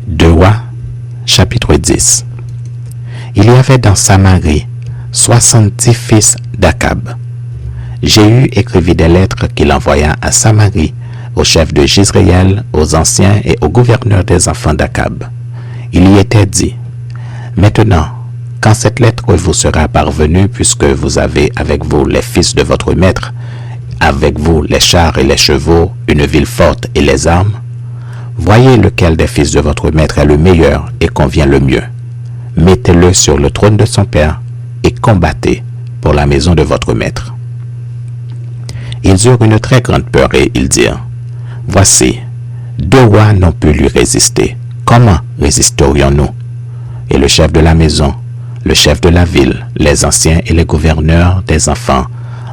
2 Rois, chapitre 10. Il y avait dans Samarie 70 fils d'Akab. Jéhu écrivit des lettres qu'il envoya à Samarie, aux chefs de Jizréel, aux anciens et aux gouverneurs des enfants d'Akab. Il y était dit: Maintenant, quand cette lettre vous sera parvenue, puisque vous avez avec vous les fils de votre maître, avec vous les chars et les chevaux, une ville forte et les armes, voyez lequel des fils de votre maître est le meilleur et convient le mieux. Mettez-le sur le trône de son père et combattez pour la maison de votre maître. Ils eurent une très grande peur et ils dirent: Voici, 2 rois n'ont pu lui résister. Comment résisterions-nous? Et le chef de la maison, le chef de la ville, les anciens et les gouverneurs des enfants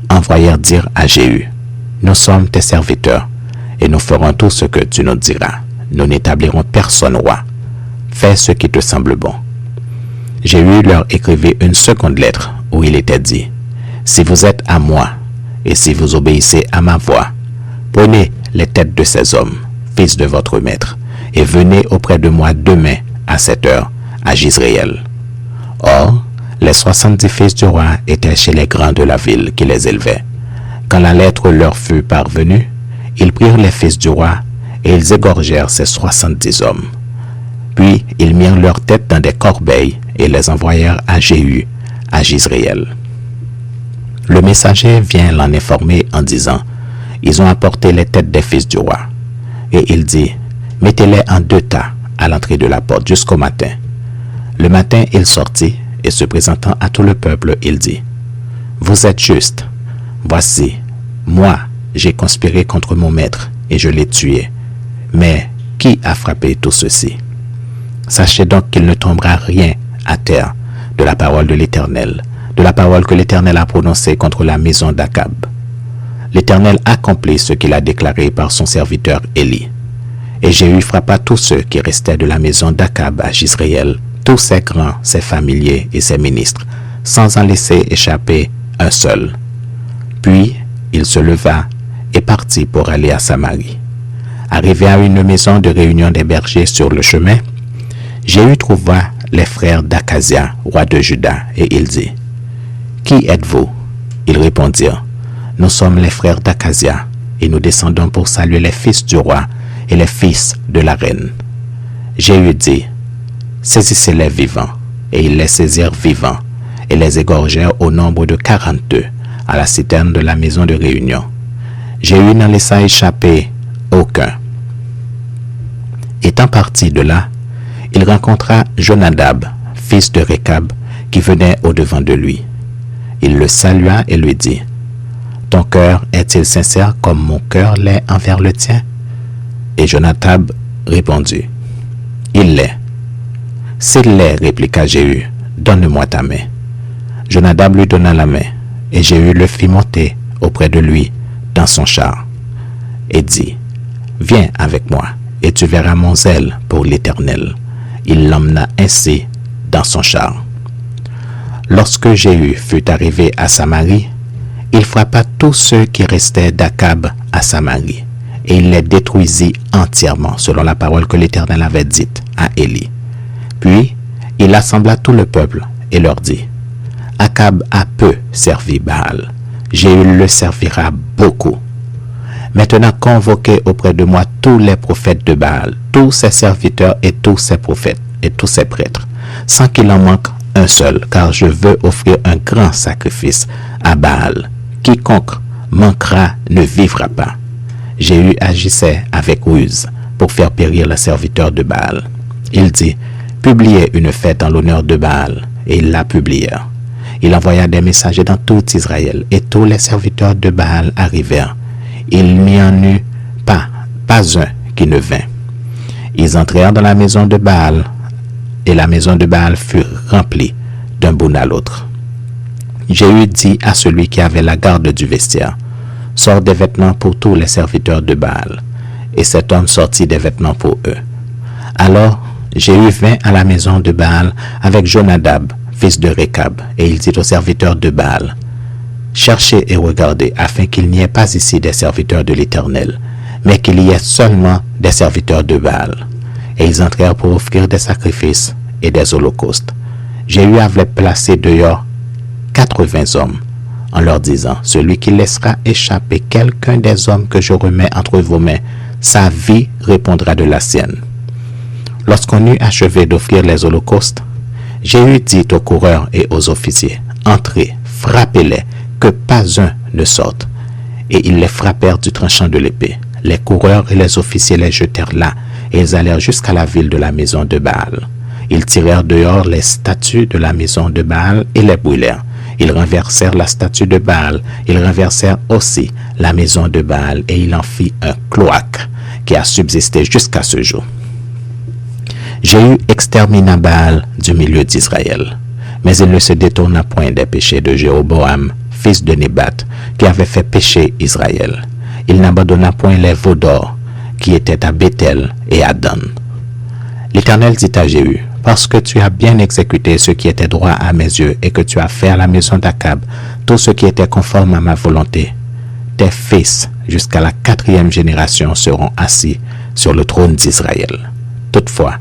envoyèrent dire à Jéhu: Nous sommes tes serviteurs, et nous ferons tout ce que tu nous diras. Nous n'établirons personne roi. Fais ce qui te semble bon. Jéhu leur écrivit une seconde lettre où il était dit: Si vous êtes à moi, et si vous obéissez à ma voix, prenez les têtes de ces hommes, fils de votre maître, et venez auprès de moi demain à cette heure à Jizréel. Or, les 70 fils du roi étaient chez les grands de la ville qui les élevaient. Quand la lettre leur fut parvenue, ils prirent les fils du roi et ils égorgèrent ces 70 hommes. Puis ils mirent leurs têtes dans des corbeilles et les envoyèrent à Jéhu, à Jizréel. Le messager vient l'en informer en disant: Ils ont apporté les têtes des fils du roi. Et il dit: Mettez-les en 2 tas à l'entrée de la porte jusqu'au matin. Le matin, il sortit et se présentant à tout le peuple, il dit: Vous êtes justes. Voici, moi, j'ai conspiré contre mon maître et je l'ai tué. Mais qui a frappé tout ceci? Sachez donc qu'il ne tombera rien à terre de la parole de l'Éternel, de la parole que l'Éternel a prononcée contre la maison d'Akab. L'Éternel accomplit ce qu'il a déclaré par son serviteur Élie. Et Jéhu frappa tous ceux qui restaient de la maison d'Akab à Jizréel, tous ses grands, ses familiers et ses ministres, sans en laisser échapper un seul. Puis il se leva et partit pour aller à Samarie. Arrivé à une maison de réunion des bergers sur le chemin, Jéhu trouva les frères d'Akazia, roi de Juda, et il dit: Qui êtes-vous? Ils répondirent: Nous sommes les frères d'Akazia, et nous descendons pour saluer les fils du roi et les fils de la reine. Jéhu dit: Saisissez-les vivants. Et ils les saisirent vivants, et les égorgèrent au nombre de 42 à la citerne de la maison de réunion. Jéhu n'en laissa échapper aucun. Étant parti de là, il rencontra Jonadab, fils de Récab, qui venait au-devant de lui. Il le salua et lui dit: Ton cœur est-il sincère comme mon cœur l'est envers le tien? Et Jonadab répondit: Il l'est. S'il l'est, répliqua Jéhu, donne-moi ta main. Jonadab lui donna la main, et Jéhu le fit monter auprès de lui dans son char, et dit: Viens avec moi, et tu verras mon zèle pour l'Éternel. Il l'emmena ainsi dans son char. Lorsque Jéhu fut arrivé à Samarie, il frappa tous ceux qui restaient d'Akab à Samarie, et il les détruisit entièrement, selon la parole que l'Éternel avait dite à Élie. Puis il assembla tout le peuple et leur dit: Akab a peu servi Baal, Jéhu le servira beaucoup. Maintenant convoquez auprès de moi tous les prophètes de Baal, tous ses serviteurs et tous ses prophètes et tous ses prêtres, sans qu'il en manque un seul, car je veux offrir un grand sacrifice à Baal. Quiconque manquera ne vivra pas. Jéhu agissait avec ruse pour faire périr le serviteur de Baal. Il dit: Publiez une fête en l'honneur de Baal, et ils la publièrent. Il envoya des messagers dans tout Israël, et tous les serviteurs de Baal arrivèrent. Il n'y en eut pas un qui ne vint. Ils entrèrent dans la maison de Baal, et la maison de Baal fut remplie d'un bout à l'autre. Jéhu dit à celui qui avait la garde du vestiaire: Sors des vêtements pour tous les serviteurs de Baal. Et cet homme sortit des vêtements pour eux. Alors Jéhu vint à la maison de Baal avec Jonadab, fils de Récab, et il dit aux serviteurs de Baal: Cherchez et regardez, afin qu'il n'y ait pas ici des serviteurs de l'Éternel, mais qu'il y ait seulement des serviteurs de Baal. et ils entrèrent pour offrir des sacrifices et des holocaustes. Jéhu avait placé dehors 80 hommes, en leur disant, « Celui qui laissera échapper quelqu'un des hommes que je remets entre vos mains, sa vie répondra de la sienne. » Lorsqu'on eut achevé d'offrir les holocaustes, Jéhu dit aux coureurs et aux officiers, « Entrez, frappez-les, que pas un ne sorte. » Et ils les frappèrent du tranchant de l'épée. Les coureurs et les officiers les jetèrent là, et ils allèrent jusqu'à la ville de la maison de Baal. Ils tirèrent dehors les statues de la maison de Baal et les brûlèrent. Ils renversèrent la statue de Baal, ils renversèrent aussi la maison de Baal, et il en fit un cloaque qui a subsisté jusqu'à ce jour. Jéhu extermina Baal du milieu d'Israël, mais il ne se détourna point des péchés de Jéroboam, fils de Nébat, qui avait fait pécher Israël. Il n'abandonna point les veaux d'or qui étaient à Béthel et à Dan. L'Éternel dit à Jéhu, « Parce que tu as bien exécuté ce qui était droit à mes yeux et que tu as fait à la maison d'Akab tout ce qui était conforme à ma volonté, tes fils jusqu'à la 4e génération seront assis sur le trône d'Israël. » Toutefois,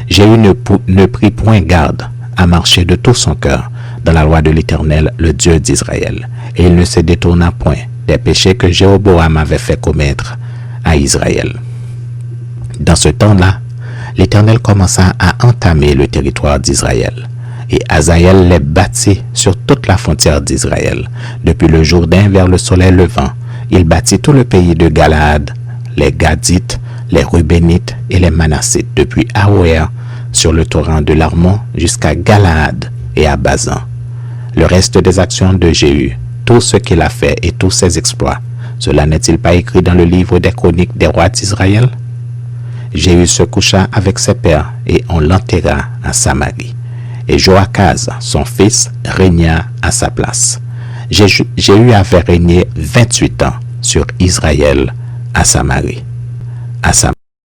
Jéhu ne prit point garde à marcher de tout son cœur dans la loi de l'Éternel, le Dieu d'Israël, et il ne se détourna point des péchés que Jéroboam avait fait commettre à Israël. Dans ce temps-là, l'Éternel commença à entamer le territoire d'Israël, et Hazaël les bâtit sur toute la frontière d'Israël. Depuis le Jourdain vers le soleil levant, il bâtit tout le pays de Galaad, les Gadites, les Rubénites et les Manassites, depuis Aroer sur le torrent de l'Armon jusqu'à Galaad et à Bazan. Le reste des actions de Jéhu, tout ce qu'il a fait et tous ses exploits, cela n'est-il pas écrit dans le livre des chroniques des rois d'Israël? Jéhu se coucha avec ses pères et on l'enterra à Samarie. Et Joachaz, son fils, régna à sa place. Jéhu avait régné 28 ans sur Israël à Samarie.